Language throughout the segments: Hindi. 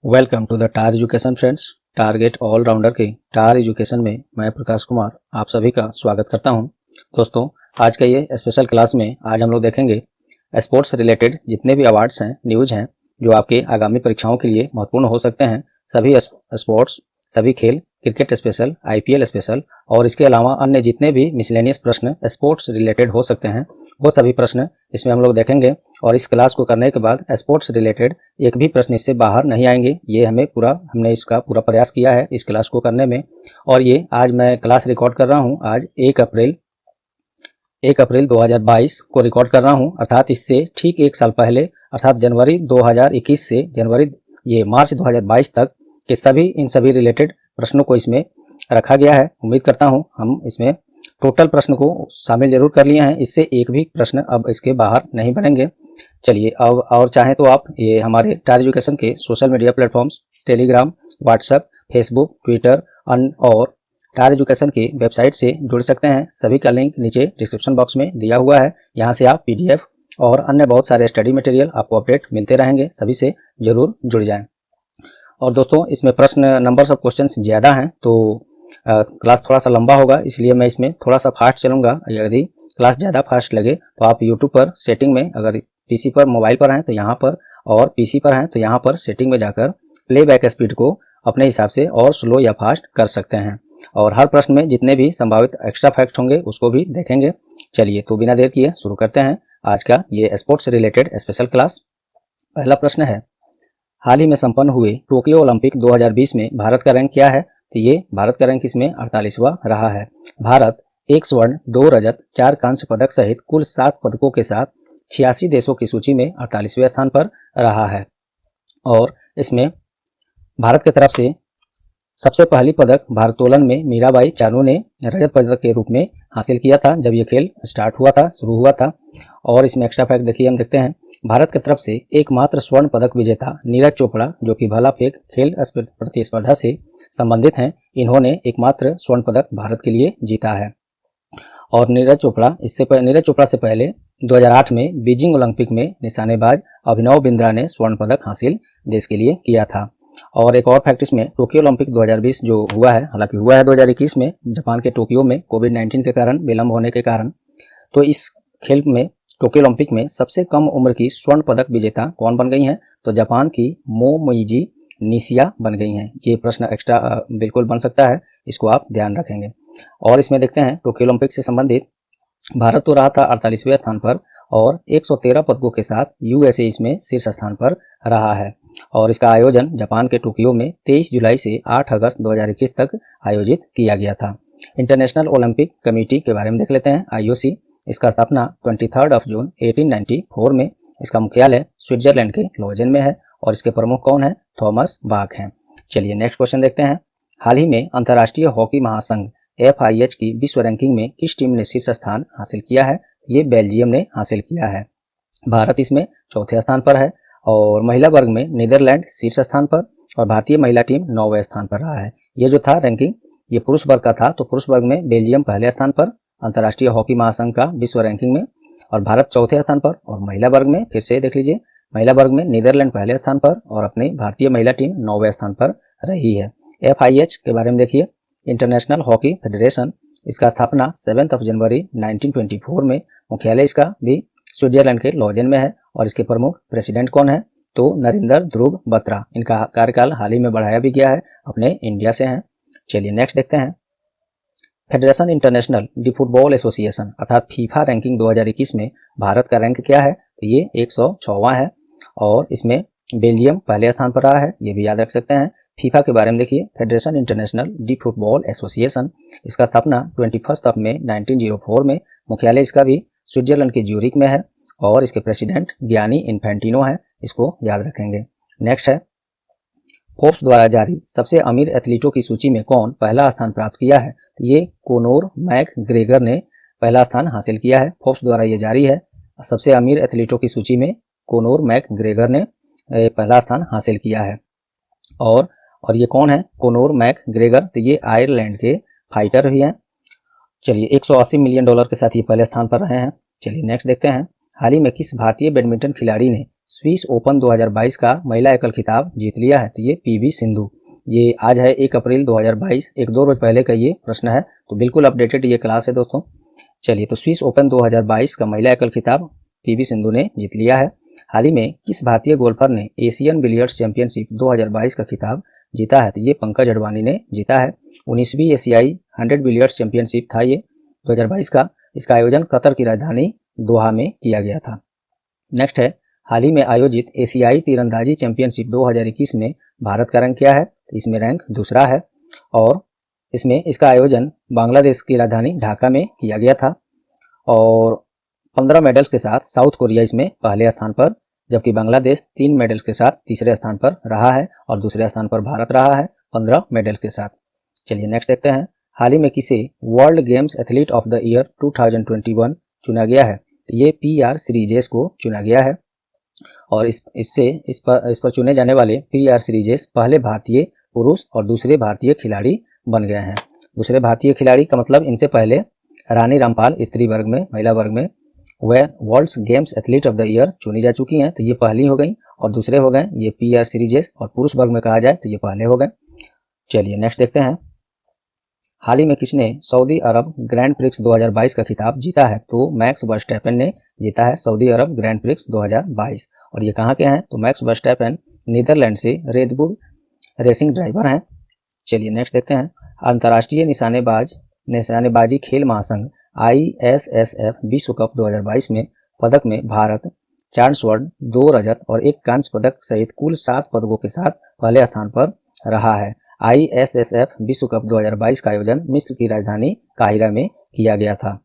Welcome to the TAR Education friends. Target allrounder के टार एजुकेशन में मैं प्रकाश कुमार आप सभी का स्वागत करता हूं। दोस्तों, आज का ये स्पेशल क्लास में आज हम लोग देखेंगे स्पोर्ट्स रिलेटेड जितने भी अवार्ड्स हैं, न्यूज हैं जो आपके आगामी परीक्षाओं के लिए महत्वपूर्ण हो सकते हैं। सभी स्पोर्ट्स, सभी खेल, क्रिकेट स्पेशल, आईपीएल स्पेशल और इसके अलावा अन्य जितने भी मिसलेनियस प्रश्न स्पोर्ट्स रिलेटेड हो सकते हैं वो सभी प्रश्न इसमें हम लोग देखेंगे। और इस क्लास को करने के बाद स्पोर्ट्स रिलेटेड एक भी प्रश्न इससे बाहर नहीं आएंगे। ये हमने इसका पूरा प्रयास किया है इस क्लास को करने में। और ये आज मैं क्लास रिकॉर्ड कर रहा हूँ, आज 1 अप्रैल 2022 को रिकॉर्ड कर रहा हूँ, अर्थात इससे ठीक एक साल पहले अर्थात जनवरी 2021 से मार्च 2022 तक के इन सभी रिलेटेड प्रश्नों को इसमें रखा गया है। उम्मीद करता हूँ हम इसमें टोटल प्रश्न को शामिल जरूर कर लिए हैं, इससे एक भी प्रश्न अब इसके बाहर नहीं बनेंगे। चलिए, अब और चाहें तो आप ये हमारे टार एजुकेशन के social media platforms Telegram, WhatsApp, Facebook, Twitter और टार एजुकेशन की वेबसाइट से जुड़ सकते हैं। सभी का लिंक नीचे डिस्क्रिप्शन बॉक्स में दिया हुआ है। यहाँ से आप पीडीएफ और अन्य बहुत सारे स्टडी मटेरियल आपको अपडेट मिलते रहेंगे, सभी से जरूर जुड़ जाएं। और दोस्तों, इसमें प्रश्न नंबर्स ऑफ क्वेश्चंस ज़्यादा हैं तो क्लास थोड़ा सा लंबा होगा, इसलिए मैं इसमें थोड़ा सा फास्ट चलूँगा। यदि क्लास ज़्यादा फास्ट लगे तो आप यूट्यूब पर सेटिंग में, अगर पीसी पर मोबाइल पर हैं तो यहाँ पर, और पीसी पर हैं तो यहाँ पर सेटिंग में जाकर प्लेबैक स्पीड को अपने हिसाब से और स्लो या फास्ट कर सकते हैं। और हर प्रश्न में जितने भी संभावित एक्स्ट्रा फैक्ट्स होंगे उसको भी देखेंगे। चलिए, तो बिना देर किए शुरू करते हैं आज का ये स्पोर्ट्स रिलेटेड स्पेशल क्लास। पहला प्रश्न है, हाल ही में संपन्न हुए टोक्यो ओलंपिक 2020 में भारत का रैंक क्या है? तो ये भारत का रैंक इसमें 48वां रहा है। भारत 1 स्वर्ण, 2 रजत, 4 कांस्य पदक सहित कुल 7 पदकों के साथ 86 देशों की सूची में 48वें स्थान पर रहा है। और इसमें भारत की तरफ से सबसे पहली पदक भारोत्तोलन में मीराबाई चानू ने रजत पदक के रूप में हासिल किया था जब ये खेल शुरू हुआ था। और इसमें एक्स्ट्रा फैक्ट देखिए, हम देखते हैं भारत की तरफ से एकमात्र स्वर्ण पदक विजेता नीरज चोपड़ा, जो कि भाला फेंक खेल प्रतिस्पर्धा से संबंधित हैं, इन्होंने एकमात्र स्वर्ण पदक भारत के लिए जीता है। और नीरज चोपड़ा से पहले 2008 में बीजिंग ओलंपिक में निशानेबाज अभिनव बिंद्रा ने स्वर्ण पदक हासिल देश के लिए किया था। और एक और फैक्ट इसमें, टोक्यो ओलंपिक 2020 जो हुआ है, हालांकि हुआ है 2021 में जापान के टोक्यो में कोविड-19 के कारण, विलंब होने के कारण, तो इस खेल में टोक्यो ओलंपिक में सबसे कम उम्र की स्वर्ण पदक विजेता कौन बन गई हैं? तो जापान की मोमोइजी निशिया बन गई हैं। ये प्रश्न एक्स्ट्रा बिल्कुल बन सकता है, इसको आप ध्यान रखेंगे। और इसमें देखते हैं टोक्यो ओलंपिक से संबंधित भारत तो रहा था 48वें स्थान पर और 113 पदकों के साथ यूएसए इसमें शीर्ष स्थान पर रहा है। और इसका आयोजन जापान के टोक्यो में 23 जुलाई से 8 अगस्त 2021 तक आयोजित किया गया था। इंटरनेशनल ओलंपिक कमेटी के बारे में देख लेते हैं, आईओसी। इसका स्थापना 23 जून 1894 में, इसका मुख्यालय स्विट्जरलैंड के लोजेन में है और इसके प्रमुख कौन है? थॉमस बाक हैं। चलिए, नेक्स्ट क्वेश्चन देखते हैं। हाल ही में अंतर्राष्ट्रीय हॉकी महासंघ FIH की विश्व रैंकिंग में किस टीम ने शीर्ष स्थान हासिल किया है? ये बेल्जियम ने हासिल किया है। भारत इसमें चौथे स्थान पर है। और महिला वर्ग में नीदरलैंड शीर्ष स्थान पर और भारतीय महिला टीम 9वें स्थान पर रहा है। ये जो था रैंकिंग, ये पुरुष वर्ग का था, तो पुरुष वर्ग में बेल्जियम पहले स्थान पर अंतर्राष्ट्रीय हॉकी महासंघ का विश्व रैंकिंग में, और भारत चौथे स्थान पर। और महिला वर्ग में फिर से देख लीजिए, महिला वर्ग में नीदरलैंड पहले स्थान पर और अपनी भारतीय महिला टीम 9वें स्थान पर रही है। FIH के बारे में देखिए, इंटरनेशनल हॉकी फेडरेशन, इसका स्थापना 7 जनवरी 1924 में, मुख्यालय इसका भी स्विट्जरलैंड के लोजेन में है। और इसके प्रमुख प्रेसिडेंट कौन है? तो नरेंद्र ध्रुव बत्रा। इनका कार्यकाल हाल ही में बढ़ाया भी गया है, अपने इंडिया से हैं। चलिए, नेक्स्ट देखते हैं। Federation international D football association अर्थात फीफा रैंकिंग 2021 में भारत का रैंक क्या है? तो ये 106वां है और इसमें बेल्जियम पहले स्थान पर रहा है, ये भी याद रख सकते हैं। फीफा के बारे में देखिए, federation international D football association, इसका स्थापना 21 मई 1904 में, मुख्यालय इसका भी स्विट्जरलैंड के ज्यूरिक में है और इसके प्रेसिडेंट गियानी इन्फेंटिनो है, इसको याद रखेंगे। नेक्स्ट है, फोर्ब्स द्वारा जारी सबसे अमीर एथलीटों की सूची में कौन पहला स्थान प्राप्त किया है? ये कोनोर मैकग्रेगर ने पहला स्थान हासिल किया है। फोर्ब्स द्वारा ये जारी है, सबसे अमीर एथलीटों की सूची में कोनोर मैकग्रेगर ने पहला स्थान हासिल किया है। और ये कौन है कोनोर मैकग्रेगर? तो ये आयरलैंड के फाइटर भी हैं। चलिए, 180 मिलियन डॉलर के साथ ये पहले स्थान पर रहे हैं। चलिए, नेक्स्ट देखते हैं। हाल ही में किस भारतीय बैडमिंटन खिलाड़ी ने स्विस ओपन 2022 का महिला एकल खिताब जीत लिया है? तो ये पीवी सिंधु। ये आज है 1 अप्रैल 2022, एक दो रोज पहले का ये प्रश्न है, तो बिल्कुल अपडेटेड ये क्लास है दोस्तों। चलिए, तो स्विस ओपन 2022 का महिला एकल खिताब पीवी सिंधु ने जीत लिया है। हाल ही में किस भारतीय गोल्फर ने एशियन बिलियर्ड्स चैंपियनशिप 2022 का खिताब जीता है? तो ये पंकज अडवाणी ने जीता है। 19वीं एशियाई 100 बिलियर्ड्स चैंपियनशिप था ये 2022 का। इसका आयोजन कतर की राजधानी दोहा में किया गया था। नेक्स्ट है, हाल ही में आयोजित एशियाई तीरंदाजी चैंपियनशिप 2021 में भारत का रैंक क्या है? तो इसमें रैंक दूसरा है और इसमें इसका आयोजन बांग्लादेश की राजधानी ढाका में किया गया था और 15 मेडल्स के साथ साउथ कोरिया इसमें पहले स्थान पर, जबकि बांग्लादेश 3 मेडल्स के साथ तीसरे स्थान पर रहा है और दूसरे स्थान पर भारत रहा है 15 मेडल के साथ। चलिए नेक्स्ट देखते हैं, हाल ही में किसे world games athlete of the year 2021 चुना गया है? ये PR श्रीजेश को चुना गया है और इस पर चुने जाने वाले PR श्रीजेश पहले भारतीय पुरुष और दूसरे भारतीय खिलाड़ी बन गए हैं। दूसरे भारतीय खिलाड़ी का मतलब इनसे पहले रानी रामपाल स्त्री वर्ग में, महिला वर्ग में वह worlds games athlete of the year चुनी जा चुकी हैं, तो ये पहली हो गई और दूसरे हो गए ये PR श्रीजेश, और पुरुष वर्ग में कहा जाए तो ये पहले हो गए। चलिए नेक्स्ट देखते हैं, हाल ही में किसने सऊदी अरब ग्रैंड प्रिक्स 2022 का खिताब जीता है? तो मैक्स वर्स्टैपेन ने जीता है सऊदी अरब ग्रैंड प्रिक्स 2022। और ये कहाँ के हैं? तो मैक्स वर्स्टैपेन नीदरलैंड से रेड बुल रेसिंग ड्राइवर हैं। चलिए नेक्स्ट देखते हैं, अंतर्राष्ट्रीय निशानेबाजी खेल महासंघ ISSF विश्व कप 2022 में पदक में भारत 4 स्वर्ण 2 रजत और 1 कांस्य पदक सहित कुल 7 पदकों के साथ पहले स्थान पर रहा है। ISSF विश्व कप 2022 का आयोजन मिस्र की राजधानी काहिरा में किया गया था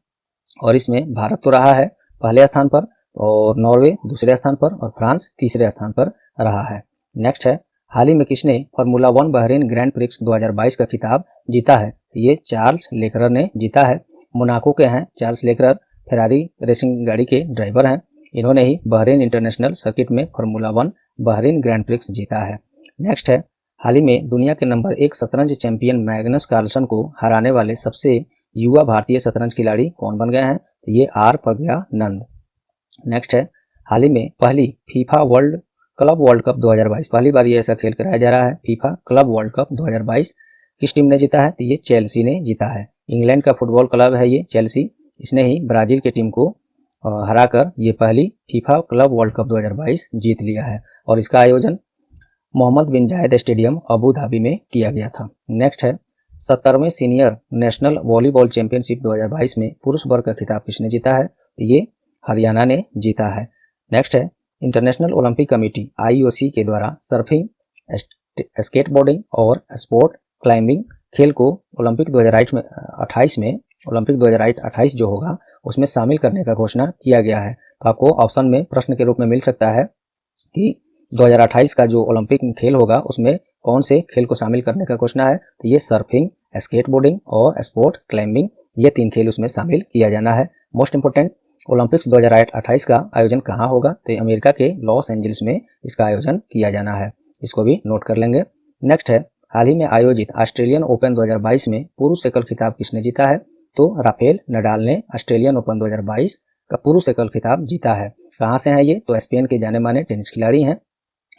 और इसमें भारत तो रहा है पहले स्थान पर और नॉर्वे दूसरे स्थान पर और फ्रांस तीसरे स्थान पर रहा है। नेक्स्ट है, हाल ही में किसने फार्मूला 1 बहरीन ग्रैंड प्रिक्स 2022 का खिताब जीता है? ये चार्ल्स लेकरर ने जीता है। मोनाको के हैं चार्ल्स लेकरर, फेरारी रेसिंग गाड़ी के ड्राइवर हैं। इन्होंने ही बहरीन इंटरनेशनल सर्किट में फार्मूला 1 बहरीन ग्रैंड प्रिक्स जीता है। नेक्स्ट है, हाल ही में दुनिया के नंबर 1 शतरंज चैंपियन मैग्नस कार्लसन को हराने वाले सबसे युवा भारतीय शतरंज खिलाड़ी कौन बन गए हैं? ये R प्रज्ञानंद। नेक्स्ट है, हाल ही में पहली फीफा क्लब वर्ल्ड कप 2022, पहली बार ये ऐसा खेल कराया जा रहा है। फीफा क्लब वर्ल्ड कप 2022 किस टीम ने जीता है? तो ये चेल्सी ने जीता है। इंग्लैंड का फुटबॉल क्लब है ये चेल्सी, इसने ही ब्राजील की टीम को हराकर ये पहली फीफा क्लब वर्ल्ड कप 2022 जीत लिया है और इसका आयोजन मोहम्मद बिन जायद स्टेडियम अबू धाबी में किया गया था। नेक्स्ट है, 70वें सीनियर नेशनल वॉलीबॉल चैंपियनशिप 2022 में पुरुष वर्ग का खिताब किसने जीता है? ये हरियाणा ने जीता है। नेक्स्ट है, इंटरनेशनल ओलंपिक कमेटी IOC के द्वारा सर्फिंग, स्केटबोर्डिंग और स्पोर्ट क्लाइंबिंग खेल को ओलंपिक 2028 जो होगा उसमें शामिल करने का घोषणा किया गया है। तो आपको ऑप्शन में प्रश्न के रूप में मिल सकता है कि 2028 का जो ओलंपिक खेल होगा उसमें कौन से खेल को शामिल करने का घोषणा है? तो ये सर्फिंग, स्केटबोर्डिंग और स्पोर्ट क्लाइंबिंग, ये 3 खेल उसमें शामिल किया जाना है। मोस्ट इंपोर्टेंट, ओलंपिक्स 2028 का आयोजन कहाँ होगा? तो अमेरिका के लॉस एंजलिस में इसका आयोजन किया जाना है, इसको भी नोट कर लेंगे। नेक्स्ट है, हाल ही में आयोजित ऑस्ट्रेलियन ओपन 2022 में पुरुष एकल खिताब किसने जीता है? तो राफेल नडाल ने ऑस्ट्रेलियन ओपन 2022 का पुरुष एकल खिताब जीता है। कहाँ से है ये? तो स्पेन के जाने माने टेनिस खिलाड़ी हैं,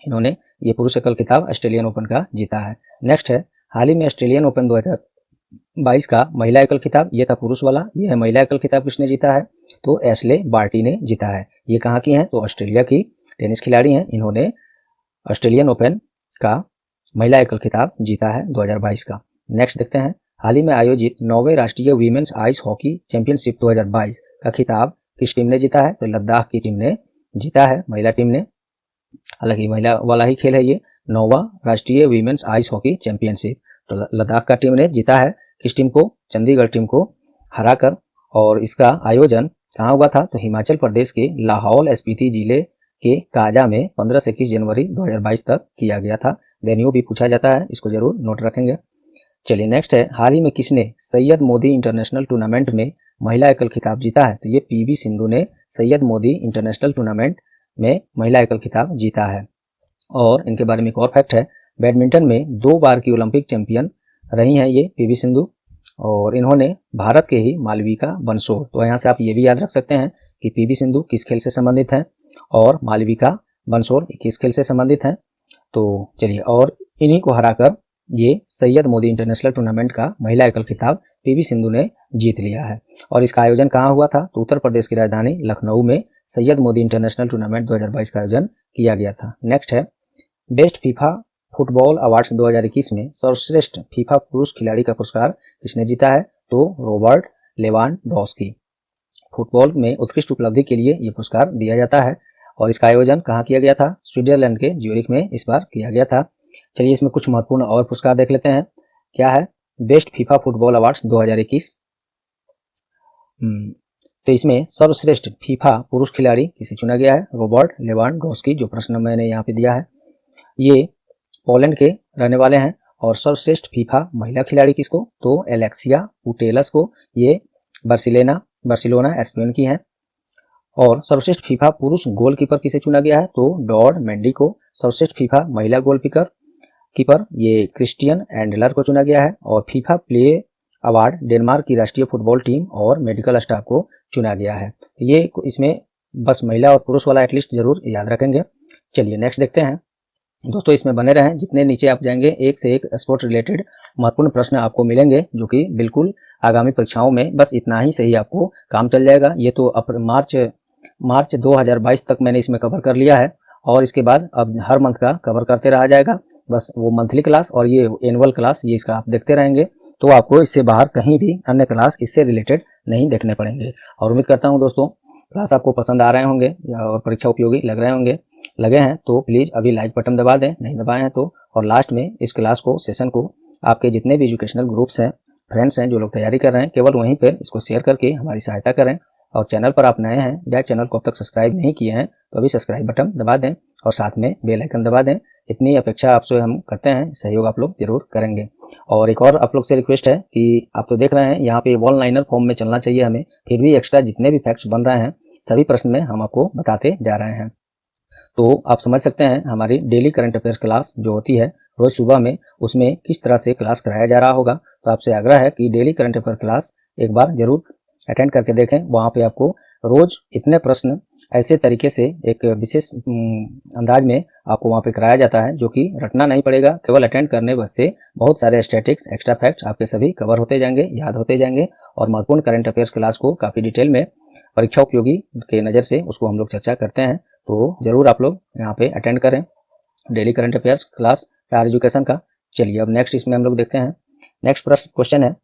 इन्होंने ये पुरुष एकल खिताब ऑस्ट्रेलियन ओपन का जीता है। नेक्स्ट है, हाल ही में ऑस्ट्रेलियन ओपन 2022 का महिला एकल खिताब, ये था पुरुष वाला, ये है महिला एकल खिताब किसने जीता है? तो एशले बार्टी ने जीता है। ये कहाँ की हैं? तो ऑस्ट्रेलिया की टेनिस खिलाड़ी हैं, इन्होंने ऑस्ट्रेलियन ओपन का महिला एकल खिताब जीता है 2022 का। नेक्स्ट देखते हैं, हाल ही में आयोजित 9वें राष्ट्रीय वीमेंस आइस हॉकी चैंपियनशिप 2022 का खिताब किस टीम ने जीता है? तो लद्दाख की टीम ने जीता है, महिला टीम ने। हालांकि महिला वाला ही खेल है ये, 9वां राष्ट्रीय वीमेंस आइस हॉकी चैंपियनशिप, तो लद्दाख का टीम ने जीता है। किस टीम को? चंडीगढ़ टीम को हराकर। और इसका आयोजन कहाँ हुआ था? तो हिमाचल प्रदेश के लाहौल स्पीति जिले के काजा में 15 से 21 जनवरी 2022 तक किया गया था। वेन्यू भी पूछा जाता है, इसको जरूर नोट रखेंगे। चलिए नेक्स्ट है, हाल ही में किसने सैयद मोदी इंटरनेशनल टूर्नामेंट में महिला एकल खिताब जीता है? तो ये PV सिंधु ने सैयद मोदी इंटरनेशनल टूर्नामेंट में महिला एकल खिताब जीता है। और इनके बारे में एक और फैक्ट है, बैडमिंटन में 2 बार की ओलंपिक चैंपियन रही हैं ये PV सिंधु, और इन्होंने भारत के ही मालविका बंसोड़, तो यहाँ से आप ये भी याद रख सकते हैं कि PV सिंधु किस खेल से संबंधित हैं और मालविका बंसोड़ किस खेल से संबंधित हैं। तो चलिए, और इन्हीं को हराकर ये सैयद मोदी इंटरनेशनल टूर्नामेंट का महिला एकल खिताब पीवी सिंधु ने जीत लिया है। और इसका आयोजन कहाँ हुआ था, तो उत्तर प्रदेश की राजधानी लखनऊ में सैयद मोदी इंटरनेशनल टूर्नामेंट 2022 का आयोजन किया गया था। नेक्स्ट है, बेस्ट फीफा फुटबॉल अवार्ड्स 2021 में सर्वश्रेष्ठ फीफा पुरुष खिलाड़ी का पुरस्कार किसने जीता है, तो रॉबर्ट लेवांडोव्स्की। फुटबॉल में उत्कृष्ट उपलब्धि के लिए ये पुरस्कार दिया जाता है और इसका आयोजन कहाँ किया गया था, स्विट्जरलैंड के ज्यूरिख में इस बार किया गया था। चलिए, इसमें कुछ महत्वपूर्ण और पुरस्कार देख लेते हैं। क्या है, बेस्ट फीफा फुटबॉल अवार्ड्स 2021, तो इसमें सर्वश्रेष्ठ फीफा पुरुष खिलाड़ी किसे चुना गया है, रॉबर्ट लेवांडोव्स्की, जो प्रश्न मैंने यहाँ पे दिया है। ये पोलैंड के रहने वाले हैं। और सर्वश्रेष्ठ फीफा महिला खिलाड़ी किसको, तो एलेक्सिया पुटेलस को, ये बार्सिलोना स्पेन की हैं। और सर्वश्रेष्ठ फीफा पुरुष गोलकीपर किसे चुना गया है, तो डॉड मेंडी को। सर्वश्रेष्ठ फीफा महिला गोलकीपर ये क्रिस्टियन एंडलर को चुना गया है। और फीफा प्ले अवार्ड डेनमार्क की राष्ट्रीय फुटबॉल टीम और मेडिकल स्टाफ को चुना गया है। ये इसमें बस महिला और पुरुष वाला एटलीस्ट जरूर याद रखेंगे। चलिए नेक्स्ट देखते हैं दोस्तों, इसमें बने रहें, जितने नीचे आप जाएंगे एक से एक स्पोर्ट रिलेटेड महत्वपूर्ण प्रश्न आपको मिलेंगे, जो कि बिल्कुल आगामी परीक्षाओं में बस इतना ही सही आपको काम चल जाएगा। ये तो मार्च 2022 तक मैंने इसमें कवर कर लिया है और इसके बाद अब हर मंथ का कवर करते रहा जाएगा। बस वो मंथली क्लास और ये एनुअल क्लास, ये इसका आप देखते रहेंगे, तो आपको इससे बाहर कहीं भी अन्य क्लास इससे रिलेटेड नहीं देखने पड़ेंगे। और उम्मीद करता हूँ दोस्तों क्लास आपको पसंद आ रहे होंगे और परीक्षा उपयोगी लगे हैं तो प्लीज़ अभी लाइक बटन दबा दें, नहीं दबाए हैं तो। और लास्ट में इस क्लास को, सेशन को आपके जितने भी एजुकेशनल ग्रुप्स हैं, फ्रेंड्स हैं जो लोग तैयारी कर रहे हैं, केवल वहीं पर इसको शेयर करके हमारी सहायता करें। और चैनल पर आप नए हैं या चैनल को अब तक सब्सक्राइब नहीं किए हैं तो अभी सब्सक्राइब बटन दबा दें और साथ में बेल आइकन दबा दें। इतनी अपेक्षा आपसे हम करते हैं, सहयोग आप लोग जरूर करेंगे। और एक और आप लोग से रिक्वेस्ट है कि आप तो देख रहे हैं यहाँ पे वन लाइनर फॉर्म में चलना चाहिए हमें, फिर भी एक्स्ट्रा जितने भी फैक्ट्स बन रहे हैं सभी प्रश्न में हम आपको बताते जा रहे हैं। तो आप समझ सकते हैं हमारी डेली करंट अफेयर्स क्लास जो होती है रोज सुबह में, उसमें किस तरह से क्लास कराया जा रहा होगा। तो आपसे आग्रह है कि डेली करंट अफेयर क्लास एक बार जरूर अटेंड करके देखें। वहाँ पे आपको रोज इतने प्रश्न ऐसे तरीके से एक विशेष अंदाज में आपको वहाँ पे कराया जाता है जो कि रटना नहीं पड़ेगा, केवल अटेंड करने बस से बहुत सारे स्टैटिक्स, एक्स्ट्रा फैक्ट्स आपके सभी कवर होते जाएंगे, याद होते जाएंगे। और महत्वपूर्ण करंट अफेयर्स क्लास को काफ़ी डिटेल में परीक्षा उपयोगी के नज़र से उसको हम लोग चर्चा करते हैं। तो जरूर आप लोग यहाँ पे अटेंड करें डेली करंट अफेयर्स क्लास प्यार एजुकेशन का। चलिए अब नेक्स्ट इसमें हम लोग देखते हैं। नेक्स्ट क्वेश्चन है,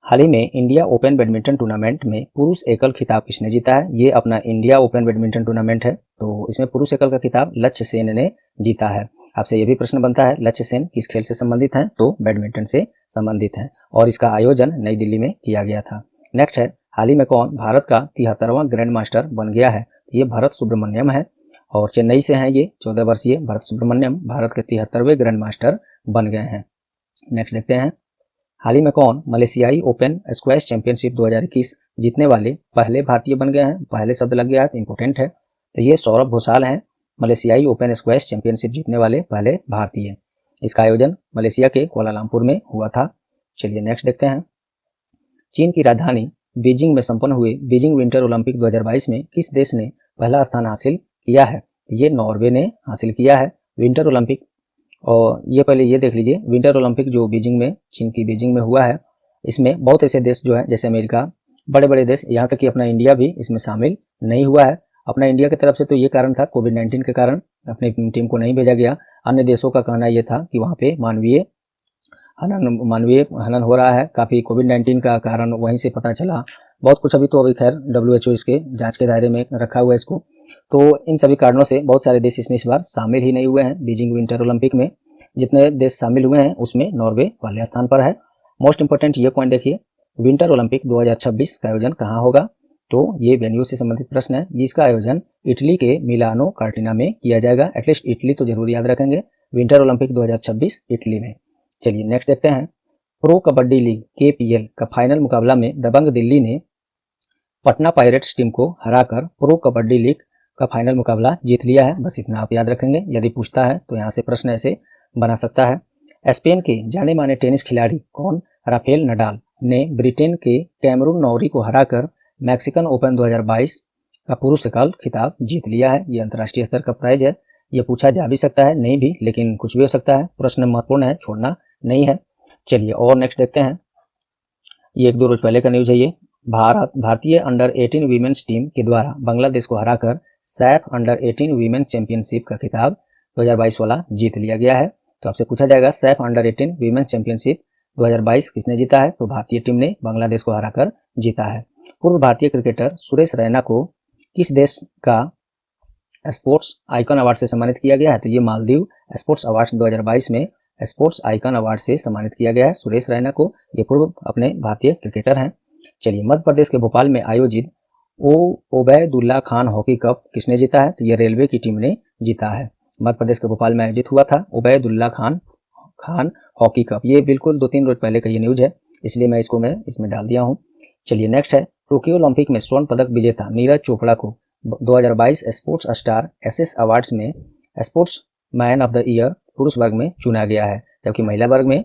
हाल ही में इंडिया ओपन बैडमिंटन टूर्नामेंट में पुरुष एकल खिताब किसने जीता है। ये अपना इंडिया ओपन बैडमिंटन टूर्नामेंट है, तो इसमें पुरुष एकल का खिताब लक्ष्य सेन ने जीता है। आपसे ये भी प्रश्न बनता है, लक्ष्य सेन किस खेल से संबंधित हैं, तो बैडमिंटन से संबंधित हैं और इसका आयोजन नई दिल्ली में किया गया था। नेक्स्ट है, हाल ही में कौन भारत का 73वां ग्रैंड मास्टर बन गया है। ये भरत सुब्रमण्यम है और चेन्नई से हैं ये 14 वर्षीय भरत सुब्रमण्यम भारत के 73वें ग्रैंड मास्टर बन गए हैं। नेक्स्ट देखते हैं, हाल ही में कौन मलेशियाई ओपन स्क्वैश चैंपियनशिप 2021 जीतने वाले पहले भारतीय बन गए हैं। पहले शब्द लग गया है तो इंपोर्टेंट है, तो ये सौरभ घोषाल हैं, मलेशियाई ओपन स्क्वैश चैंपियनशिप जीतने वाले पहले भारतीय। इसका आयोजन मलेशिया के कुआलालंपुर में हुआ था। चलिए नेक्स्ट देखते हैं, चीन की राजधानी बीजिंग में संपन्न हुए बीजिंग विंटर ओलंपिक 2022 में किस देश ने पहला स्थान हासिल किया है। ये नॉर्वे ने हासिल किया है विंटर ओलंपिक। और ये पहले ये देख लीजिए, विंटर ओलंपिक जो बीजिंग में, चीन की बीजिंग में हुआ है, इसमें बहुत ऐसे देश जो है जैसे अमेरिका, बड़े बड़े देश, यहाँ तक कि अपना इंडिया भी इसमें शामिल नहीं हुआ है। अपना इंडिया की तरफ से तो ये कारण था, कोविड-19 के कारण अपनी टीम को नहीं भेजा गया। अन्य देशों का कहना यह था कि वहाँ पे मानवीय हनन हो रहा है, काफ़ी कोविड-19 का कारण वहीं से पता चला। बहुत कुछ अभी खैर WHO इसके जांच के दायरे में रखा हुआ है इसको। तो इन सभी कारणों से बहुत सारे देश इसमें इस बार शामिल ही नहीं हुए हैं बीजिंग विंटर ओलंपिक में। जितने देश शामिल हुए हैं उसमें नॉर्वे पहले स्थान पर है। मोस्ट इंपोर्टेंट ये पॉइंट देखिए, विंटर ओलंपिक 2026 का आयोजन कहाँ होगा, तो ये वेन्यू से संबंधित प्रश्न है। इसका आयोजन इटली के मिलानो कार्टिना में किया जाएगा। एटलीस्ट इटली तो जरूर याद रखेंगे, विंटर ओलंपिक 2026 इटली में। चलिए नेक्स्ट देखते हैं, प्रो कबड्डी लीग KPL का फाइनल मुकाबला में दबंग दिल्ली ने पटना पायरेट्स टीम को हराकर प्रो कबड्डी लीग का फाइनल मुकाबला जीत लिया है। बस इतना आप याद रखेंगे, यदि पूछता है तो यहाँ से प्रश्न ऐसे बना सकता है। स्पेन के जाने माने टेनिस खिलाड़ी कौन राफेल नडाल ने ब्रिटेन के कैमरून नौरी को हराकर मैक्सिकन ओपन 2022 का पुरुष एकल खिताब जीत लिया है। ये अंतर्राष्ट्रीय स्तर का प्राइज है। ये पूछा जा भी सकता है, नहीं भी, लेकिन कुछ भी हो सकता है। प्रश्न महत्वपूर्ण है, छोड़ना नहीं है। चलिए और नेक्स्ट देखते हैं। ये 1-2 रोज पहले का न्यूज है। ये भारतीय अंडर 18 वीमेंस टीम के द्वारा बांग्लादेश को हराकर सैफ अंडर 18 वीमेंस चैंपियनशिप का खिताब 2022 वाला जीत लिया गया है। तो आपसे पूछा जाएगा सैफ अंडर 18 वीमेंस चैंपियनशिप 2022 किसने जीता है? तो भारतीय टीम ने बांग्लादेश को हराकर जीता है। पूर्व भारतीय क्रिकेटर सुरेश रैना को किस देश का स्पोर्ट्स आइकन अवार्ड से सम्मानित किया गया है? तो ये मालदीव स्पोर्ट्स अवार्ड 2022 में स्पोर्ट्स आइकन अवार्ड से सम्मानित किया गया है सुरेश रैना को। ये पूर्व अपने भारतीय क्रिकेटर हैं। चलिए मध्य प्रदेश के भोपाल में आयोजित ओबैदुल्ला खान हॉकी कप किसने जीता है? तो ये रेलवे की टीम ने जीता है। मध्य प्रदेश के भोपाल में आयोजित हुआ था ओबैदुल्ला खान हॉकी कप। ये बिल्कुल 2-3 रोज पहले का ये न्यूज है, इसलिए मैं इसमें डाल दिया हूँ। चलिए नेक्स्ट है। टोक्यो ओलंपिक में स्वर्ण पदक विजेता नीरज चोपड़ा को 2022 स्पोर्ट्स स्टार एसएस अवार्ड्स में sports man of the year पुरुष वर्ग में चुना गया है, जबकि महिला वर्ग में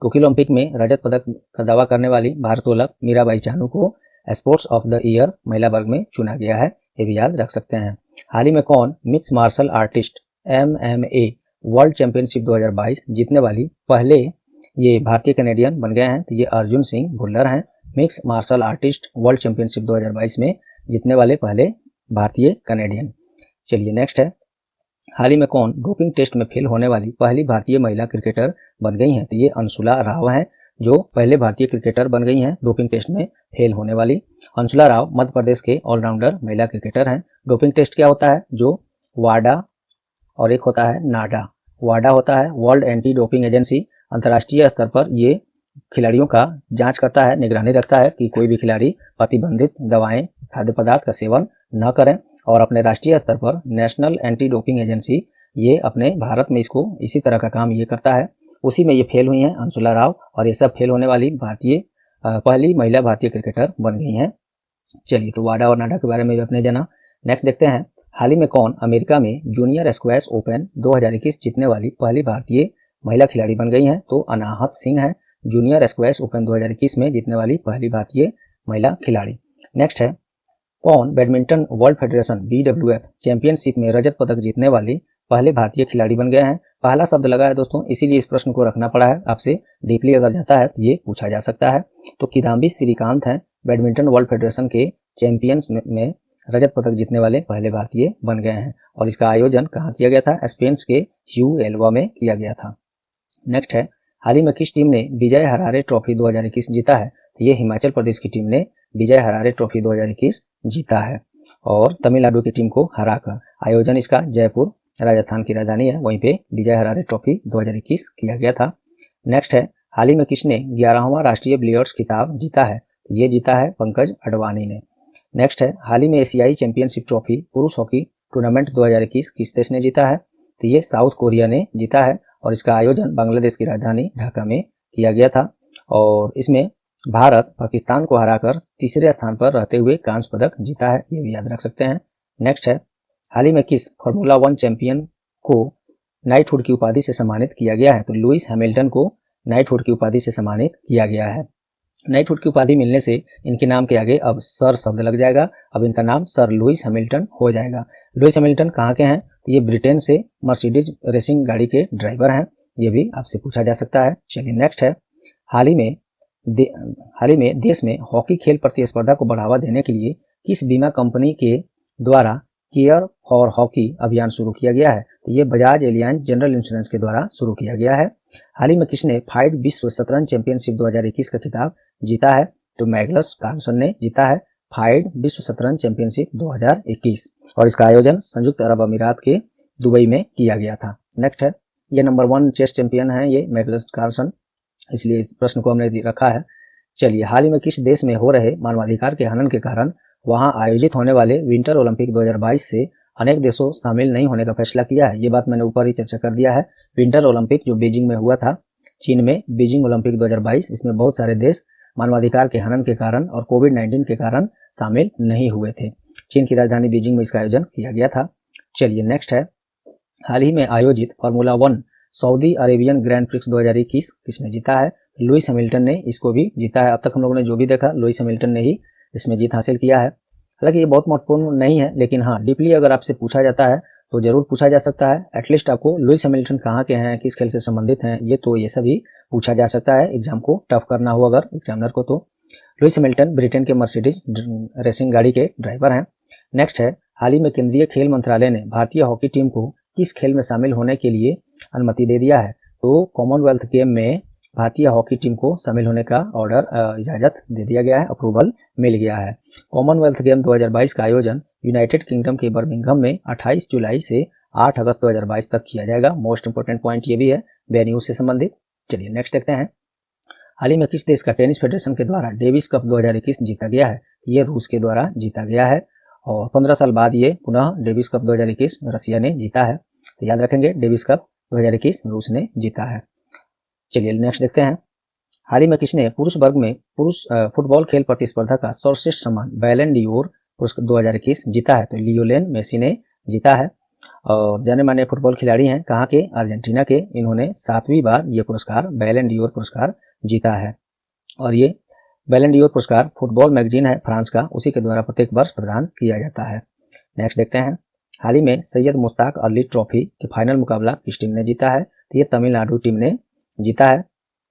टोक्यो ओलंपिक में रजत पदक का दावा करने वाली भारोत्तोलक मीराबाई चानू को स्पोर्ट्स ऑफ द ईयर महिला वर्ग में चुना गया है। ये भी याद रख सकते हैं। हाल ही में कौन mix martial artist MMA world championship 2022 जीतने वाली पहले ये भारतीय कैनेडियन बन गए हैं? तो ये अर्जुन सिंह भुल्लर हैं। Mix martial artist world championship 2022 में जीतने वाले पहले भारतीय कैनेडियन। चलिए नेक्स्ट है। हाल ही में कौन डोपिंग टेस्ट में फेल होने वाली पहली भारतीय महिला क्रिकेटर बन गई हैं? तो ये अंशुला राव हैं, जो पहले भारतीय क्रिकेटर बन गई हैं डोपिंग टेस्ट में फेल होने वाली। अंशुला राव मध्य प्रदेश के ऑलराउंडर महिला क्रिकेटर हैं। डोपिंग टेस्ट क्या होता है? जो वाडा और एक होता है नाडा। वाडा होता है वर्ल्ड एंटी डोपिंग एजेंसी। अंतर्राष्ट्रीय स्तर पर ये खिलाड़ियों का जांच करता है, निगरानी रखता है कि कोई भी खिलाड़ी प्रतिबंधित दवाएं, खाद्य पदार्थ का सेवन न करें। और अपने राष्ट्रीय स्तर पर नेशनल एंटी डोपिंग एजेंसी ये अपने भारत में इसको इसी तरह का काम ये करता है। उसी में ये फेल हुई हैं अंशुला राव, और ये सब फेल होने वाली पहली महिला भारतीय क्रिकेटर बन गई हैं। चलिए तो वाडा और नाडा के बारे में भी अपने जाना। नेक्स्ट देखते हैं। हाल ही में कौन अमेरिका में जूनियर स्क्वैश ओपन 2021 जीतने वाली पहली भारतीय महिला खिलाड़ी बन गई हैं? तो अनाहत सिंह है जूनियर स्क्वैश ओपन 2021 में जीतने वाली पहली भारतीय महिला खिलाड़ी। नेक्स्ट है। कौन badminton world federation BWF championship में रजत पदक जीतने वाली पहले भारतीय खिलाड़ी बन गए हैं? पहला शब्द लगा है दोस्तों, इसीलिए इस प्रश्न को रखना पड़ा है। आपसे डीपली अगर जाता है तो ये पूछा जा सकता है। तो किदाम्बी श्रीकांत हैं बैडमिंटन वर्ल्ड फेडरेशन के चैंपियन में रजत पदक जीतने वाले पहले भारतीय बन गए हैं। और इसका आयोजन कहाँ किया गया था? स्पेन के ह्यूएल्वा में किया गया था। नेक्स्ट है। हाल ही में किस टीम ने विजय हरारे ट्रॉफी 2021 जीता है? तो ये हिमाचल प्रदेश की टीम ने विजय हरारे ट्रॉफी 2021 जीता है, और तमिलनाडु की टीम को हराकर। आयोजन इसका जयपुर राजस्थान की राजधानी है, वहीं पे विजय हरारे ट्रॉफी 2021 किया गया था। नेक्स्ट है। हाल ही में किसने 11वां राष्ट्रीय बिलियर्ड्स खिताब जीता है? ये जीता है पंकज अडवाणी ने। नेक्स्ट है। हाल ही में एशियाई चैंपियनशिप ट्रॉफी पुरुष हॉकी टूर्नामेंट 2021 किस देश ने जीता है? तो ये साउथ कोरिया ने जीता है, और इसका आयोजन बांग्लादेश की राजधानी ढाका में किया गया था। और इसमें भारत पाकिस्तान को हराकर तीसरे स्थान पर रहते हुए कांस्य पदक जीता है, ये भी याद रख सकते हैं। नेक्स्ट है। हाल ही में किस फार्मूला 1 चैंपियन को नाइटहुड की उपाधि से सम्मानित किया गया है? तो लुइस हैमिल्टन को नाइटहुड की उपाधि से सम्मानित किया गया है। नाइटहुड की उपाधि मिलने से इनके नाम के आगे अब सर शब्द लग जाएगा। अब इनका नाम सर लुइस हैमिल्टन हो जाएगा। लुइस हैमिल्टन कहाँ के हैं? ये ब्रिटेन से मर्सिडीज रेसिंग गाड़ी के ड्राइवर हैं, ये भी आपसे पूछा जा सकता है। चलिए नेक्स्ट है। हाल ही में देश में हॉकी खेल प्रतिस्पर्धा को बढ़ावा देने के लिए किस बीमा कंपनी के द्वारा केयर फॉर हॉकी अभियान शुरू किया गया है? तो ये बजाज एलियांज जनरल इंश्योरेंस के द्वारा शुरू किया गया है। हाल ही में किसने फाइड विश्व शतरंज चैंपियनशिप 2021 का खिताब जीता है? तो मैग्नस कार्लसन ने जीता है फाइड विश्व शतरंज चैंपियनशिप 2021, और इसका आयोजन संयुक्त अरब अमीरात के दुबई में किया गया था। नेक्स्ट है। ये नंबर 1 चेस चैंपियन है ये मैग्नस कार्लसन, इसलिए इस प्रश्न को हमने रखा है। चलिए हाल ही में किस देश में हो रहे मानवाधिकार के हनन के कारण वहां आयोजित होने वाले विंटर ओलंपिक 2022 से अनेक देशों शामिल नहीं होने का फैसला किया है? ये बात मैंने ऊपर ही चर्चा कर दिया है। विंटर ओलंपिक जो बीजिंग में हुआ था, चीन में बीजिंग ओलंपिक 2022, इसमें बहुत सारे देश मानवाधिकार के हनन के कारण और कोविड-19 के कारण शामिल नहीं हुए थे। चीन की राजधानी बीजिंग में इसका आयोजन किया गया था। चलिए नेक्स्ट है। हाल ही में आयोजित formula 1 Saudi Arabian grand prix 2021 किसने जीता है? लुइस हैमिल्टन ने इसको भी जीता है। अब तक हम लोगों ने जो भी देखा, लुइस हैमिल्टन ने ही इसमें जीत हासिल किया है। हालांकि ये बहुत महत्वपूर्ण नहीं है, लेकिन हाँ डीपली अगर आपसे पूछा जाता है तो जरूर पूछा जा सकता है। एटलीस्ट आपको लुइस हैमिल्टन कहाँ के हैं, किस खेल से संबंधित हैं, ये सभी पूछा जा सकता है एग्जाम को टफ करना हो अगर एग्जामिनर को तो। लुइस हैमिल्टन ब्रिटेन के मर्सिडीज रेसिंग गाड़ी के ड्राइवर हैं। नेक्स्ट है, हाल ही में केंद्रीय खेल मंत्रालय ने भारतीय हॉकी टीम को किस खेल में शामिल होने के लिए अनुमति दे दिया है? तो कॉमनवेल्थ गेम में भारतीय हॉकी टीम को शामिल होने का ऑर्डर इजाजत दे दिया गया है, अप्रूवल मिल गया है। कॉमनवेल्थ गेम 2022 का आयोजन यूनाइटेड किंगडम के बर्मिंघम में 28 जुलाई से 8 अगस्त 2022 तक किया जाएगा। मोस्ट इंपोर्टेंट पॉइंट ये भी है वेन्यू से संबंधित। चलिए नेक्स्ट देखते हैं, हाल ही में किस देश का टेनिस फेडरेशन के द्वारा डेविस कप 2021 जीता गया है? ये रूस के द्वारा जीता गया है और 15 साल बाद ये पुनः डेविस कप 2021 रसिया ने जीता है। तो याद रखेंगे डेविस कप 2021 रूस ने जीता है। चलिए नेक्स्ट देखते हैं, हाल ही में किसने पुरुष वर्ग में पुरुष फुटबॉल खेल प्रतिस्पर्धा का सर्वश्रेष्ठ सम्मान बैलन डियोर पुरस्कार 2021 जीता है? तो लियोनेल मेसी ने जीता है और जाने माने फुटबॉल खिलाड़ी हैं, कहाँ के? अर्जेंटीना के। इन्होंने 7वीं बार ये पुरस्कार बैलन डियोर पुरस्कार जीता है और ये बैलन डियोर पुरस्कार फुटबॉल मैगजीन है फ्रांस का, उसी के द्वारा प्रत्येक वर्ष प्रदान किया जाता है। नेक्स्ट देखते हैं, हाल ही में सैयद मुश्ताक अली ट्रॉफी के फाइनल मुकाबला किस टीम ने जीता है? तो ये तमिलनाडु टीम ने जीता है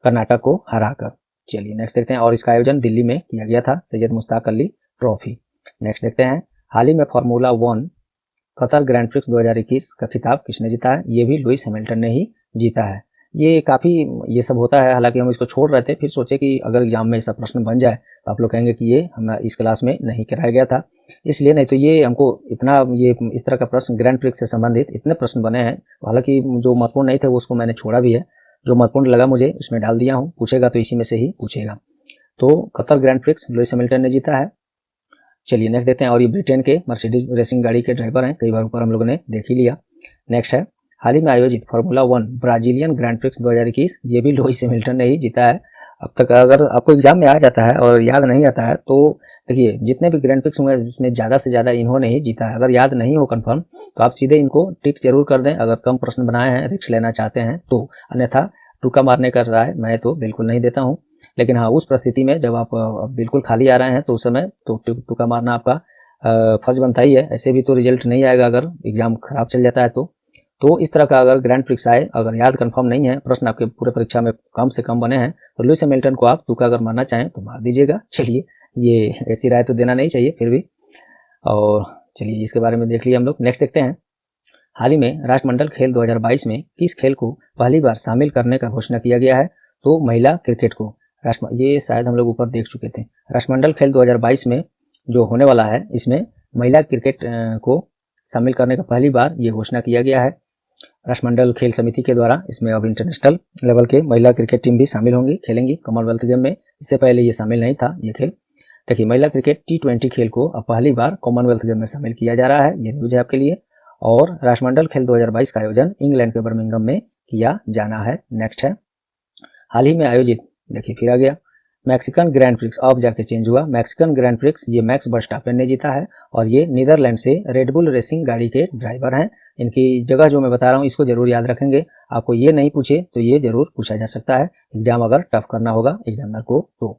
कर्नाटक को हराकर। चलिए नेक्स्ट देखते हैं, और इसका आयोजन दिल्ली में किया गया था, सैयद मुश्ताक अली ट्रॉफी। नेक्स्ट देखते हैं, हाल ही में फार्मूला 1 कतर ग्रैंड प्रिक्स 2021 का खिताब किसने जीता है? ये भी लुइस हैमिल्टन ने ही जीता है। ये काफ़ी ये सब होता है, हालांकि हम इसको छोड़ रहे थे, फिर सोचे कि अगर एग्जाम में ऐसा प्रश्न बन जाए तो आप लोग कहेंगे कि ये हम इस क्लास में नहीं कराया गया था, इसलिए। नहीं तो ये हमको इतना ये इस तरह का प्रश्न ग्रैंड प्रिक्स से संबंधित इतने प्रश्न बने हैं, हालांकि जो महत्वपूर्ण नहीं थे वो उसको मैंने छोड़ा भी है, जो महत्वपूर्ण लगा मुझे उसमें डाल दिया हूँ। पूछेगा तो इसी में से ही पूछेगा। तो Qatar grand prix Lewis Hamilton ने जीता है। चलिए नेक्स्ट देखते हैं, और ये ब्रिटेन के मर्सिडीज रेसिंग गाड़ी के ड्राइवर हैं, कई बार ऊपर हम लोगों ने देख ही लिया। नेक्स्ट है, हाल ही में आयोजित फार्मूला 1 ब्राजीलियन ग्रैंड प्रिक्स 2021 ये भी लुइस हैमिल्टन ने ही जीता है। अब तक अगर आपको एग्जाम में आ जाता है और याद नहीं आता है तो देखिए जितने भी ग्रैंड प्रिक्स होंगे उसमें ज़्यादा से ज़्यादा इन्होंने ही जीता है। अगर याद नहीं हो कंफर्म तो आप सीधे इनको टिक जरूर कर दें, अगर कम प्रश्न बनाए हैं, रिस्क लेना चाहते हैं तो। अन्यथा टुक्का मारने का राय मैं तो बिल्कुल नहीं देता हूँ, लेकिन हाँ उस परिस्थिति में जब आप बिल्कुल खाली आ रहे हैं तो उस समय तो टुक्का मारना आपका फर्ज बनता ही है। ऐसे भी तो रिजल्ट नहीं आएगा अगर एग्जाम खराब चल जाता है तो इस तरह का अगर ग्रैंड प्रिक्स आए, अगर याद कंफर्म नहीं है, प्रश्न आपके पूरे परीक्षा में कम से कम बने हैं, तो लुइस हैमिल्टन को आप तुक्का अगर मारना चाहें तो मार दीजिएगा। चलिए ये ऐसी राय तो देना नहीं चाहिए फिर भी, और चलिए इसके बारे में देख लिया हम लोग। नेक्स्ट देखते हैं, हाल ही में राष्ट्रमंडल खेल 2022 में किस खेल को पहली बार शामिल करने का घोषणा किया गया है? तो महिला क्रिकेट को। ये शायद हम लोग ऊपर देख चुके थे। राष्ट्रमंडल खेल 2022 में जो होने वाला है इसमें महिला क्रिकेट को शामिल करने का पहली बार ये घोषणा किया गया है राष्ट्रमंडल खेल समिति के द्वारा। इसमें अब इंटरनेशनल लेवल के महिला क्रिकेट टीम भी शामिल होंगी, खेलेंगी कॉमनवेल्थ गेम में। इससे पहले ये शामिल नहीं था ये खेल। देखिए महिला क्रिकेट T20 खेल को अब पहली बार कॉमनवेल्थ गेम में शामिल किया जा रहा है, ये न्यूज है आपके लिए। और राष्ट्रमंडल खेल 2022 का आयोजन इंग्लैंड के बर्मिंघम में किया जाना है। नेक्स्ट है, हाल ही में आयोजित, देखिए फिर आ गया, मैक्सिकन ग्रैंड प्रिक्स अब जाके चेंज हुआ। मैक्सिकन ग्रैंड प्रिक्स ये मैक्स वर्स्टापेन ने जीता है और ये नीदरलैंड से रेडबुल रेसिंग गाड़ी के ड्राइवर हैं। इनकी जगह जो मैं बता रहा हूँ इसको जरूर याद रखेंगे, आपको ये नहीं पूछे तो ये जरूर पूछा जा सकता है एग्जाम अगर टफ करना होगा एग्जामिनर को तो।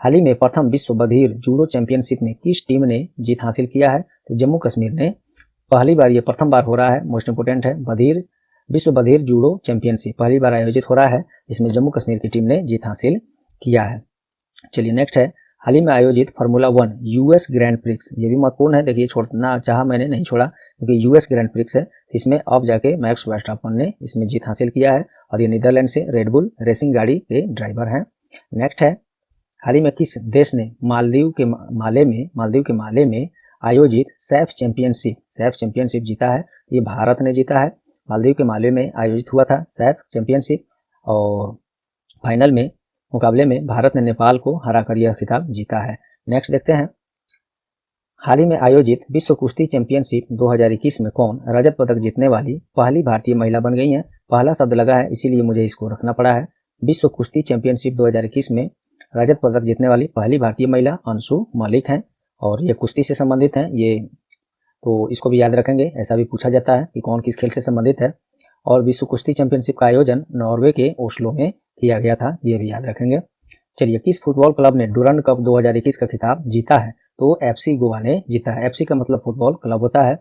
हाल ही में प्रथम विश्व बधिर जूडो चैंपियनशिप में किस टीम ने जीत हासिल किया है? तो जम्मू कश्मीर ने पहली बार, ये प्रथम बार हो रहा है, मोस्ट इंपोर्टेंट है, विश्व बधिर जूडो चैंपियनशिप पहली बार आयोजित हो रहा है, इसमें जम्मू कश्मीर की टीम ने जीत हासिल किया है। चलिए नेक्स्ट है, हाल ही में आयोजित फार्मूला 1 यूएस ग्रैंड प्रिक्स, ये भी महत्वपूर्ण है। देखिए छोड़ना चाहा मैंने नहीं छोड़ा क्योंकि यूएस ग्रैंड प्रिक्स है, इसमें अब जाके मैक्स वर्स्टापेन ने इसमें जीत हासिल किया है और ये नीदरलैंड से रेडबुल रेसिंग गाड़ी के ड्राइवर हैं। नेक्स्ट है, हाल ही में किस देश ने मालदीव के माले में आयोजित सैफ चैंपियनशिप जीता है? ये भारत ने जीता है। मालदीव के माले में आयोजित हुआ था सैफ चैंपियनशिप और फाइनल में मुकाबले में भारत ने नेपाल को हराकर यह खिताब जीता है। नेक्स्ट देखते हैं, हाल ही में आयोजित विश्व कुश्ती चैंपियनशिप 2021 में कौन रजत पदक जीतने वाली पहली भारतीय महिला बन गई हैं? पहला शब्द लगा है इसीलिए मुझे इसको रखना पड़ा है। विश्व कुश्ती चैंपियनशिप 2021 में रजत पदक जीतने वाली पहली भारतीय महिला अंशु मलिक हैं और ये कुश्ती से संबंधित हैं, ये तो इसको भी याद रखेंगे, ऐसा भी पूछा जाता है कि कौन किस खेल से संबंधित है। और विश्व कुश्ती चैंपियनशिप का आयोजन नॉर्वे के ओस्लो में किया गया था, ये भी याद रखेंगे। चलिए किस फुटबॉल क्लब ने डुरंड कप 2021 का खिताब जीता है? तो FC गोवा ने जीता है। FC का मतलब फुटबॉल क्लब होता है।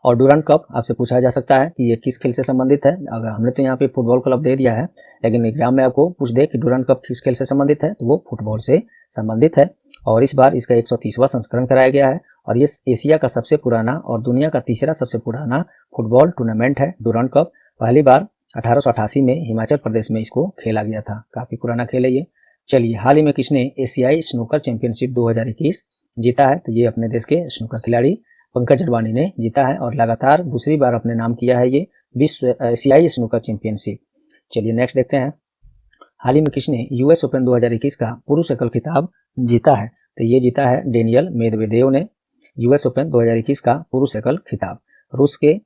और डूरांड कप आपसे पूछा जा सकता है कि ये किस खेल से संबंधित है। अगर हमने तो यहाँ पे फुटबॉल क्लब दे दिया है, लेकिन एग्जाम में आपको पूछ दे कि डूरांड कप किस खेल से संबंधित है, तो वो फुटबॉल से संबंधित है। और इस बार इसका 130वां संस्करण कराया गया है और ये एशिया का सबसे पुराना और दुनिया का तीसरा सबसे पुराना फुटबॉल टूर्नामेंट है। डूरांड कप पहली बार 1888 में हिमाचल प्रदेश में इसको खेला गया था। काफी पुराना खेल है ये। चलिए, हाल ही में किसने एशियाई स्नूकर चैंपियनशिप 2021 जीता है, तो ये अपने देश के स्नूकर खिलाड़ी पंकज अडवाणी ने जीता है और लगातार दूसरी बार अपने नाम किया है ये विश्व एशियाई स्नूकर चैंपियनशिप। चलिए नेक्स्ट देखते हैं, हाल ही में किसने US ओपन 2021 का पुरुष एकल खिताब जीता है, तो ये जीता है डेनियल मेदवेदेव ने US ओपन 2021 का पुरुष एकल खिताब। रूस के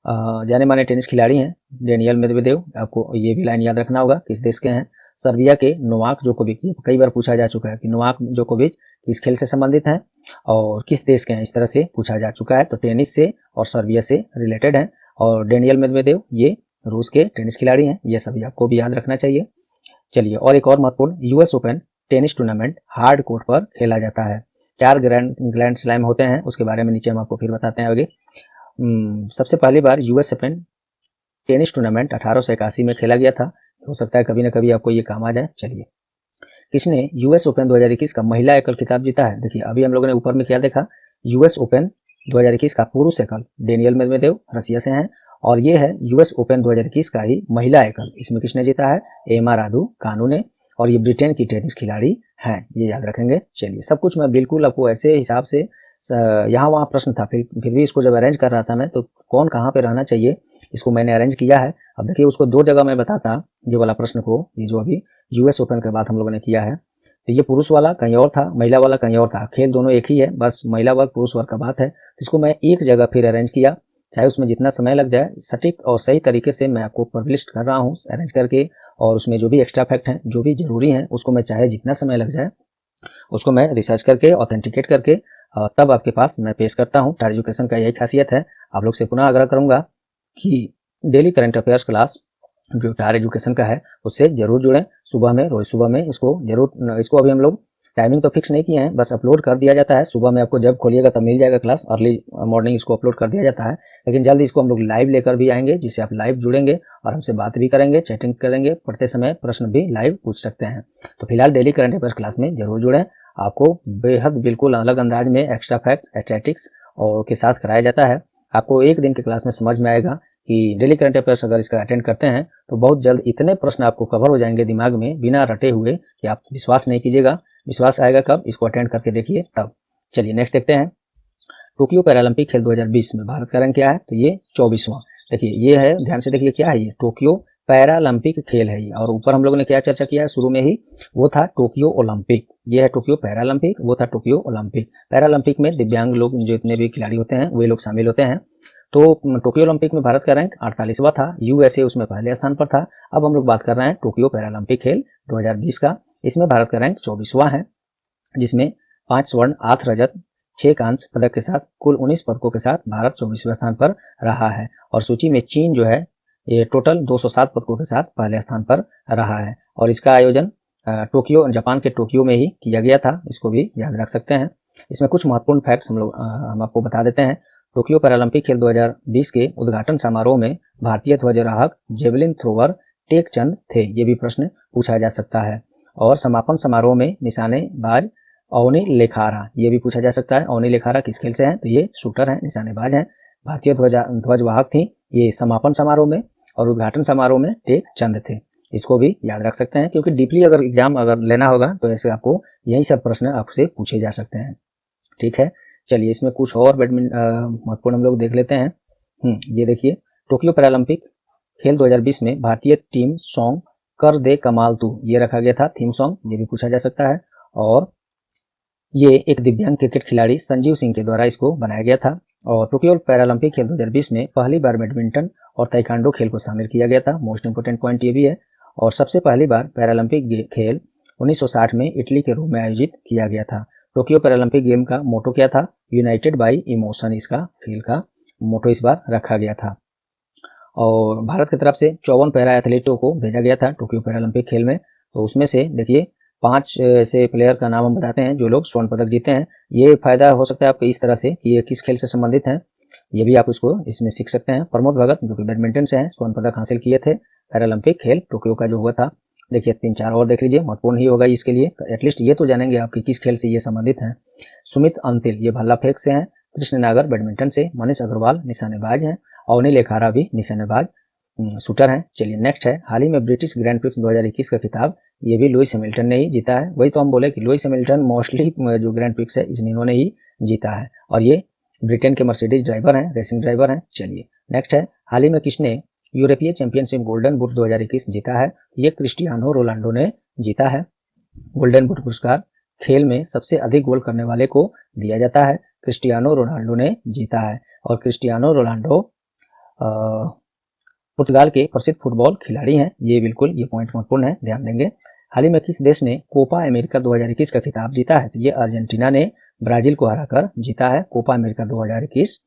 जाने माने टेनिस खिलाड़ी हैं डेनियल मेदवेदेव, आपको ये भी लाइन याद रखना होगा किस देश के हैं। सर्बिया के नोवाक जोकोविच, कई बार पूछा जा चुका है कि नोवाक जोकोविच किस खेल से संबंधित हैं और किस देश के हैं, इस तरह से पूछा जा चुका है। तो टेनिस से और सर्बिया से रिलेटेड है। और डेनियल मेदवेदेव ये रूस के टेनिस खिलाड़ी हैं, ये सभी आपको भी याद रखना चाहिए। चलिए, और एक और महत्वपूर्ण, US open tennis tournament hard court पर खेला जाता है। 4 ग्रैंड स्लैम होते हैं, उसके बारे में नीचे हम आपको फिर बताते हैं आगे। सबसे पहली बार US ओपन टेनिस टूर्नामेंट 1881 में खेला गया था। हो सकता है कभी ना कभी आपको ये काम आ जाए। चलिए, किसने US ओपन 2021 का महिला एकल खिताब जीता है। देखिए, अभी हम लोगों ने ऊपर में क्या देखा, US ओपन 2021 का पुरुष एकल डेनियल मेदवेदेव रसिया से हैं और ये है US ओपन 2021 का ही महिला एकल, इसमें किसने जीता है, एमा रादुकानु ने, और ये ब्रिटेन की टेनिस खिलाड़ी हैं, ये याद रखेंगे। चलिए, सब कुछ मैं बिल्कुल आपको ऐसे हिसाब से, यहाँ वहाँ प्रश्न था, फिर भी इसको जब अरेंज कर रहा था मैं, तो कौन कहाँ पे रहना चाहिए इसको मैंने अरेंज किया है। अब देखिए, उसको 2 जगह मैं बताता, ये वाला प्रश्न को, ये जो अभी US ओपन के बाद हम लोगों ने किया है, तो ये पुरुष वाला कहीं और था, महिला वाला कहीं और था। खेल दोनों एक ही है, बस महिला वर्ग पुरुष वर्ग का बात है। इसको मैं एक जगह फिर अरेंज किया, चाहे उसमें जितना समय लग जाए, सटीक और सही तरीके से मैं आपको पब्लिश कर रहा हूँ अरेंज करके, और उसमें जो भी एक्स्ट्रा फैक्ट हैं, जो भी जरूरी हैं, उसको मैं चाहे जितना समय लग जाए उसको मैं रिसर्च करके ऑथेंटिकेट करके तब आपके पास मैं पेश करता हूँ। टार एजुकेशन का यही खासियत है। आप लोग से पुनः आग्रह करूंगा कि डेली करंट अफेयर्स क्लास जो टार एजुकेशन का है उससे जरूर जुड़ें। सुबह में, रोज सुबह में इसको जरूर, इसको अभी हम लोग टाइमिंग तो फिक्स नहीं किए हैं, बस अपलोड कर दिया जाता है। सुबह में आपको जब खोलिएगा तब मिल जाएगा क्लास, अर्ली मॉर्निंग इसको अपलोड कर दिया जाता है। लेकिन जल्द इसको हम लोग लाइव लेकर भी आएंगे, जिससे आप लाइव जुड़ेंगे और हमसे बात भी करेंगे, चैटिंग करेंगे, पढ़ते समय प्रश्न भी लाइव पूछ सकते हैं। तो फिलहाल डेली करंट अफेयर्स क्लास में जरूर जुड़ें। आपको बेहद बिल्कुल अलग अंदाज में एक्स्ट्रा फैक्ट्स, स्टैटिक्स और के साथ कराया जाता है। आपको एक दिन के क्लास में समझ में आएगा कि डेली करंट अफेयर्स अगर इसका अटेंड करते हैं तो बहुत जल्द इतने प्रश्न आपको कवर हो जाएंगे दिमाग में बिना रटे हुए कि आप विश्वास नहीं कीजिएगा। विश्वास आएगा कब, इसको अटेंड करके देखिए तब। चलिए नेक्स्ट देखते हैं, टोक्यो पैरालंपिक खेल 2020 में भारत का रैंक क्या है, तो ये 24वां। देखिए ये है, ध्यान से देखिए क्या है, ये टोक्यो पैरालंपिक खेल है ये। और ऊपर हम लोगों ने क्या चर्चा किया है शुरू में ही, वो था टोक्यो ओलंपिक। ये है टोक्यो पैरालंपिक, वो था टोक्यो ओलंपिक। पैरालंपिक में दिव्यांग लोग जो इतने भी खिलाड़ी होते हैं वे लोग शामिल होते हैं। तो टोक्यो ओलंपिक में भारत का रैंक 48वां था, USA उसमें पहले स्थान पर था। अब हम लोग बात कर रहे हैं टोक्यो पैरालंपिक खेल 2020 का। इसमें भारत का रैंक 24वां है, जिसमें 5 स्वर्ण, 8 रजत, 6 कांस्य पदक के साथ कुल 19 पदकों के साथ भारत 24वें स्थान पर रहा है। और सूची में चीन जो है ये टोटल 207 पदकों के साथ पहले स्थान पर रहा है। और इसका आयोजन टोक्यो, जापान के टोक्यो में ही किया गया था, इसको भी याद रख सकते हैं। इसमें कुछ महत्वपूर्ण फैक्ट्स हम आपको बता देते हैं। टोक्यो पैरालंपिक खेल 2020 के उद्घाटन समारोह में भारतीय ध्वजवाहक जेवलिन थ्रोवर टेक चंद थे, ये भी प्रश्न पूछा जा सकता है। और समापन समारोह में निशानेबाज अवनी लेखारा, ये भी पूछा जा सकता है, अवनी लेखारा किस खेल से हैं, तो ये शूटर हैं, निशानेबाज हैं। भारतीय ध्वजवाहक थी ये समापन समारोह में, और उद्घाटन समारोह में टेक चंद थे। इसको भी याद रख सकते हैं, क्योंकि डीपली अगर एग्जाम अगर लेना होगा तो ऐसे आपको यही सब प्रश्न आपसे पूछे जा सकते हैं। ठीक है, चलिए इसमें कुछ और महत्वपूर्ण हम लोग देख लेते हैं। ये देखिए, टोक्यो पैरालंपिक खेल 2020 में भारतीय टीम सॉन्ग कर दे कमाल तू, ये रखा गया था थीम सॉन्ग, ये भी पूछा जा सकता है। और ये एक दिव्यांग क्रिकेट खिलाड़ी संजीव सिंह के द्वारा इसको बनाया गया था। और टोक्यो पैरालंपिक खेल 2020 में पहली बार बैडमिंटन और ताइक्वांडो खेल को शामिल किया गया था, मोस्ट इंपोर्टेंट पॉइंट ये भी है। और सबसे पहली बार पैरालंपिक खेल 1960 में इटली के रोम में आयोजित किया गया था। टोक्यो पैरालंपिक गेम का मोटो क्या था, यूनाइटेड बाय इमोशन, इसका खेल का मोटो इस बार रखा गया था। और भारत की तरफ से 54 पैरा एथलीटों को भेजा गया था टोक्यो पैरालंपिक खेल में। तो उसमें से देखिए 5 ऐसे प्लेयर का नाम हम बताते हैं जो लोग स्वर्ण पदक जीते हैं। ये फायदा हो सकता है आपको इस तरह से कि ये किस खेल से संबंधित हैं, ये भी आप उसको इसमें सीख सकते हैं। प्रमोद भगत जो कि बैडमिंटन से हैं, स्वर्ण पदक हासिल किए थे पैरालंपिक खेल टोक्यो का जो हुआ था। देखिए 3-4 और देख लीजिए, महत्वपूर्ण ही होगा इसके लिए, एटलीस्ट ये तो जानेंगे आप कि किस खेल से ये संबंधित हैं। सुमित अंतिल ये भाला फेंक से हैं। कृष्ण नागर बैडमिंटन से। मनीष अग्रवाल निशानेबाज हैं। अवनी लेखारा भी निशानेबाज शूटर हैं। चलिए नेक्स्ट है, हाल ही में ब्रिटिश ग्रैंड प्रिक्स 2021 का खिताब ये भी लुइस हैमिल्टन ने ही जीता है। वही तो हम बोले कि लुइस हैमिल्टन मोस्टली जो ग्रैंड प्रिक्स है इन्होंने ही जीता है, और ये ब्रिटेन के मर्सिडीज ड्राइवर हैं, रेसिंग ड्राइवर हैं। चलिए नेक्स्ट है, हाल ही में किसने यूरोपीय चैंपियनशिप गोल्डन बूट 2021 जीता है? ये क्रिस्टियानो रोनाल्डो ने जीता है। गोल्डन बूट पुरस्कार खेल में सबसे अधिक गोल करने वाले को दिया जाता है। क्रिस्टियानो रोनाल्डो ने जीता है, और क्रिस्टियानो रोनाल्डो पुर्तगाल के प्रसिद्ध फुटबॉल खिलाड़ी हैं। ये बिल्कुल ये पॉइंट महत्वपूर्ण है, ध्यान देंगे। हाल ही में किस देश ने कोपा अमेरिका 2021 का खिताब जीता है? तो ये अर्जेंटीना ने ब्राजील को हराकर जीता है कोपा अमेरिका 2021।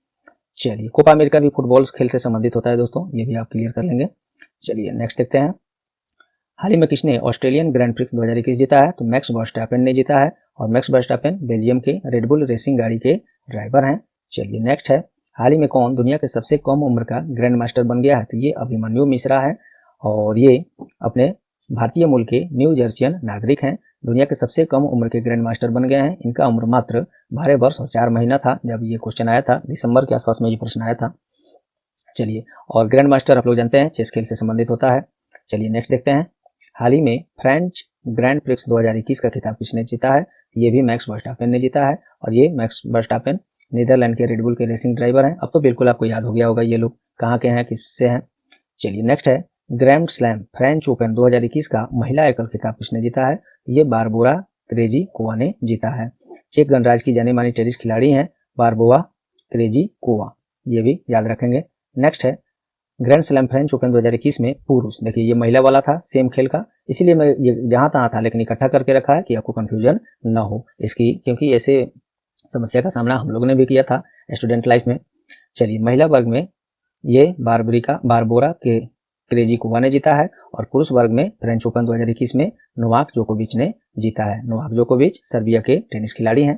चलिए, कोपा अमेरिका भी फुटबॉल खेल से संबंधित होता है दोस्तों, ये भी आप क्लियर कर लेंगे। चलिए नेक्स्ट देखते हैं, हाल ही में किसने ऑस्ट्रेलियन ग्रैंड प्रिक्स 2021 जीता है? तो मैक्स वर्स्टैपेन ने जीता है, और मैक्स वर्स्टैपेन बेल्जियम के रेडबुल रेसिंग गाड़ी के ड्राइवर हैं। चलिए नेक्स्ट है, हाल ही में कौन दुनिया के सबसे कम उम्र का ग्रैंड मास्टर बन गया है? तो ये अभिमन्यु मिश्रा है, और ये अपने भारतीय मूल के न्यू जर्सियन नागरिक हैं। दुनिया के सबसे कम उम्र के ग्रैंड मास्टर बन गए हैं। इनका उम्र मात्र 12 वर्ष और 4 महीना था जब ये क्वेश्चन आया था, दिसंबर के आसपास में ये प्रश्न आया था। चलिए, और ग्रैंड मास्टर आप लोग जानते हैं चेस खेल से संबंधित होता है। चलिए नेक्स्ट देखते हैं, हाल ही में फ्रेंच ग्रैंड प्रिक्स 2021 का खिताब किसने जीता है? ये भी मैक्स वर्स्टैपेन ने जीता है, और ये मैक्स वर्स्टैपेन नीदरलैंड के रेडबुल के रेसिंग ड्राइवर हैं। अब तो बिल्कुल आपको याद हो गया होगा ये लोग कहाँ के हैं, किससे हैं। चलिए नेक्स्ट है, ग्रैंड स्लैम फ्रेंच ओपन 2021 का महिला एकल खिताब किसने जीता है? ये बारबोरा क्रेजिकोवा ने जीता है। चेक गणराज्य की जानी मानी टेनिस खिलाड़ी हैं बारबोरा क्रेजिकोवा, ये भी याद रखेंगे। नेक्स्ट है, ग्रैंड स्लैम फ्रेंच ओपन 2021 में पुरुष, देखिए ये महिला वाला था सेम खेल का, इसीलिए मैं ये जहां तहां था लेकिन इकट्ठा करके रखा है कि आपको कंफ्यूजन ना हो इसकी, क्योंकि ऐसे समस्या का सामना हम लोगों ने भी किया था स्टूडेंट लाइफ में। चलिए, महिला वर्ग में ये बारबोरा के क्रेजिकोवा ने जीता है, और पुरुष वर्ग में फ्रेंच ओपन 2021 में नोवाक जोकोविच ने जीता है। नोवाक जोकोविच सर्बिया के टेनिस खिलाड़ी हैं।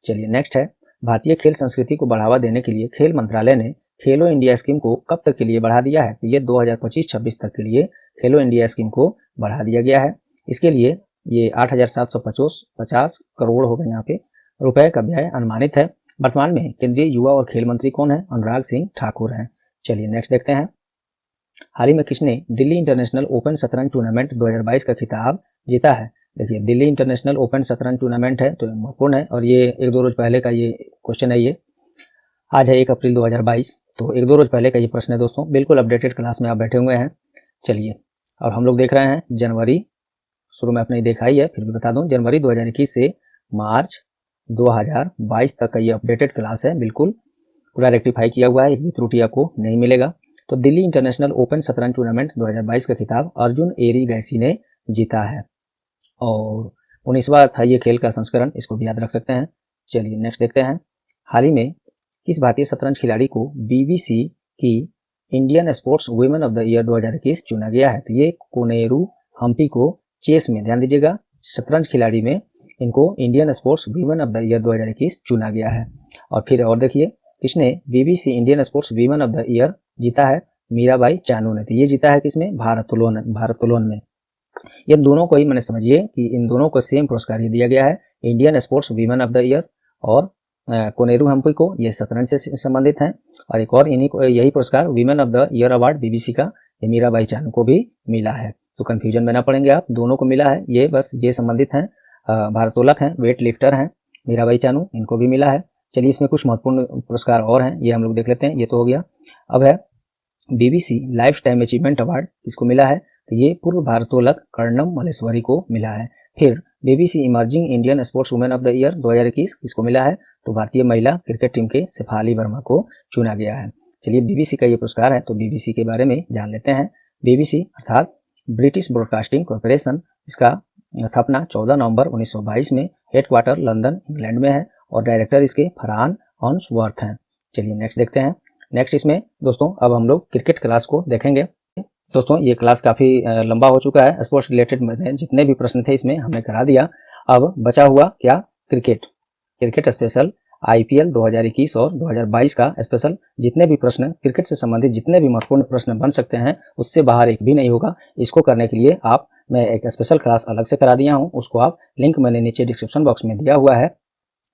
चलिए नेक्स्ट है, भारतीय खेल संस्कृति को बढ़ावा देने के लिए खेल मंत्रालय ने खेलो इंडिया स्कीम को कब तक के लिए बढ़ा दिया है? तो ये 2025-26 तक के लिए खेलो इंडिया स्कीम को बढ़ा दिया गया है। इसके लिए ये 8,750 करोड़ हो गए यहाँ पे रुपए का व्यय अनुमानित है। वर्तमान में केंद्रीय युवा और खेल मंत्री कौन है? अनुराग सिंह ठाकुर हैं। चलिए नेक्स्ट देखते हैं, हाल ही में किसने दिल्ली इंटरनेशनल ओपन शतरंज टूर्नामेंट 2022 का खिताब जीता है? देखिए, दिल्ली इंटरनेशनल ओपन शतरंज टूर्नामेंट है तो महत्वपूर्ण है, और ये 1-2 रोज पहले का ये क्वेश्चन है। ये आज है 1 अप्रैल 2022, तो 1-2 रोज पहले का ये प्रश्न है दोस्तों, बिल्कुल अपडेटेड क्लास में आप बैठे हुए हैं। चलिए, और हम लोग देख रहे हैं जनवरी, शुरू में आपने देखा ही है, फिर भी बता दूं, जनवरी 2021 से मार्च 2022 तक का ये अपडेटेड क्लास है, बिल्कुल पूरा रेक्टिफाई किया हुआ है, एक भी त्रुटि आपको नहीं मिलेगा। तो दिल्ली इंटरनेशनल ओपन शतरंज टूर्नामेंट 2022 का खिताब अर्जुन एरिगैसी ने जीता है, और 19वां था ये खेल का संस्करण, इसको भी याद रख सकते हैं। चलिए नेक्स्ट देखते हैं, हाल ही में किस भारतीय शतरंज खिलाड़ी को बीबीसी की Indian sports women of the year 2021 चुना गया है? तो ये कोनेरू हम्पी को चेस में, ध्यान दीजिएगा, शतरंज खिलाड़ी में इनको Indian sports women of the year 2021 चुना गया है। और फिर और देखिए, किसने BBC Indian sports women of the year जीता है? मीराबाई चानू ने। तो ये जीता है किसमें? भारोत्तोलन में। ये दोनों को ही मैंने समझिए कि इन दोनों को सेम पुरस्कार दिया गया है, Indian sports women of the year, और कोनेरू हम्पी को ये शतरंज से संबंधित हैं, और एक और इन्हीं को यही पुरस्कार women of the year award BBC का ये मीराबाई चानू को भी मिला है। तो कंफ्यूजन में ना पड़ेंगे आप, दोनों को मिला है, ये बस ये संबंधित हैं, भारोत्तोलक हैं, वेट लिफ्टर हैं मीराबाई चानू, इनको भी मिला है। चलिए, इसमें कुछ महत्वपूर्ण पुरस्कार और हैं, ये हम लोग देख लेते हैं। ये तो हो गया। अब है BBC life time achievement award, किसको मिला है? तो ये पूर्व भारोत्तोलक कर्णम मल्लेश्वरी को मिला है। फिर BBC emerging Indian sports women of the year 2021 किसको मिला है? तो भारतीय महिला क्रिकेट टीम के शेफाली वर्मा को चुना गया है। चलिए, बीबीसी का ये पुरस्कार है, तो बीबीसी के बारे में जान लेते हैं। बीबीसी अर्थात ब्रिटिश ब्रॉडकास्टिंग कॉर्पोरेशन, इसका स्थापना 14 नवंबर 1922 में, हेडक्वार्टर लंदन इंग्लैंड में है, और डायरेक्टर इसके फरहान हॉर्न्सवर्थ हैं। चलिए नेक्स्ट देखते हैं। नेक्स्ट इसमें दोस्तों अब हम लोग क्रिकेट क्लास को देखेंगे। दोस्तों ये क्लास काफ़ी लंबा हो चुका है। स्पोर्ट्स रिलेटेड मैंने जितने भी प्रश्न थे इसमें हमने करा दिया। अब बचा हुआ क्या, क्रिकेट स्पेशल आईपीएल 2021 और 2022 का स्पेशल जितने भी प्रश्न क्रिकेट से संबंधित जितने भी महत्वपूर्ण प्रश्न बन सकते हैं उससे बाहर एक भी नहीं होगा। इसको करने के लिए मैं एक स्पेशल क्लास अलग से करा दिया हूँ। उसको आप लिंक मैंने नीचे डिस्क्रिप्शन बॉक्स में दिया हुआ है,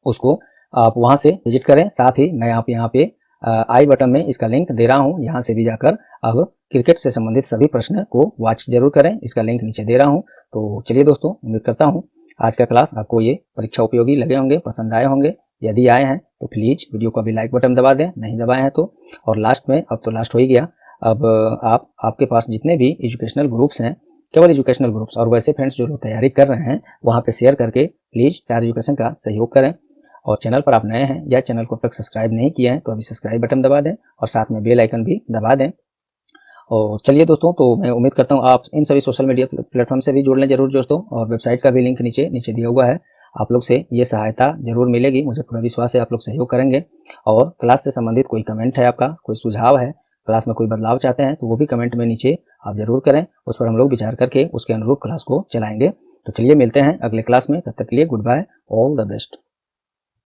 उसको आप वहां से विजिट करें। साथ ही मैं आप यहाँ पे आई बटन में इसका लिंक दे रहा हूँ, यहाँ से भी जाकर अब क्रिकेट से संबंधित सभी प्रश्न को वॉच जरूर करें। इसका लिंक नीचे दे रहा हूँ। तो चलिए दोस्तों, उम्मीद करता हूँ आज का क्लास आपको ये परीक्षा उपयोगी लगे होंगे, पसंद आए होंगे। यदि आए हैं तो प्लीज वीडियो को अभी लाइक बटन दबा दें, नहीं दबाए हैं तो। और लास्ट में, अब तो लास्ट हो ही गया, अब आपके पास जितने भी एजुकेशनल ग्रुप्स हैं, केवल एजुकेशनल ग्रुप्स और वैसे फ्रेंड्स जो लोग तैयारी कर रहे हैं, वहाँ पे शेयर करके प्लीज टायर एजुकेशन का सहयोग करें। और चैनल पर आप नए हैं या चैनल को अब तक सब्सक्राइब नहीं किया है तो अभी सब्सक्राइब बटन दबा दें और साथ में बेल आइकन भी दबा दें। और चलिए दोस्तों, तो मैं उम्मीद करता हूँ आप इन सभी सोशल मीडिया प्लेटफॉर्म से भी जुड़ लें जरूर दोस्तों। और वेबसाइट का भी लिंक नीचे दिया हुआ है। आप लोग से ये सहायता जरूर मिलेगी, मुझे पूरा विश्वास है आप लोग सहयोग करेंगे। और क्लास से संबंधित कोई कमेंट है आपका, कोई सुझाव है, क्लास में कोई बदलाव चाहते हैं तो वो भी कमेंट में नीचे आप जरूर करें। उस पर हम लोग विचार करके उसके अनुरूप क्लास को चलाएंगे। तो चलिए मिलते हैं अगले क्लास में, तब तक के लिए good bye, all the best.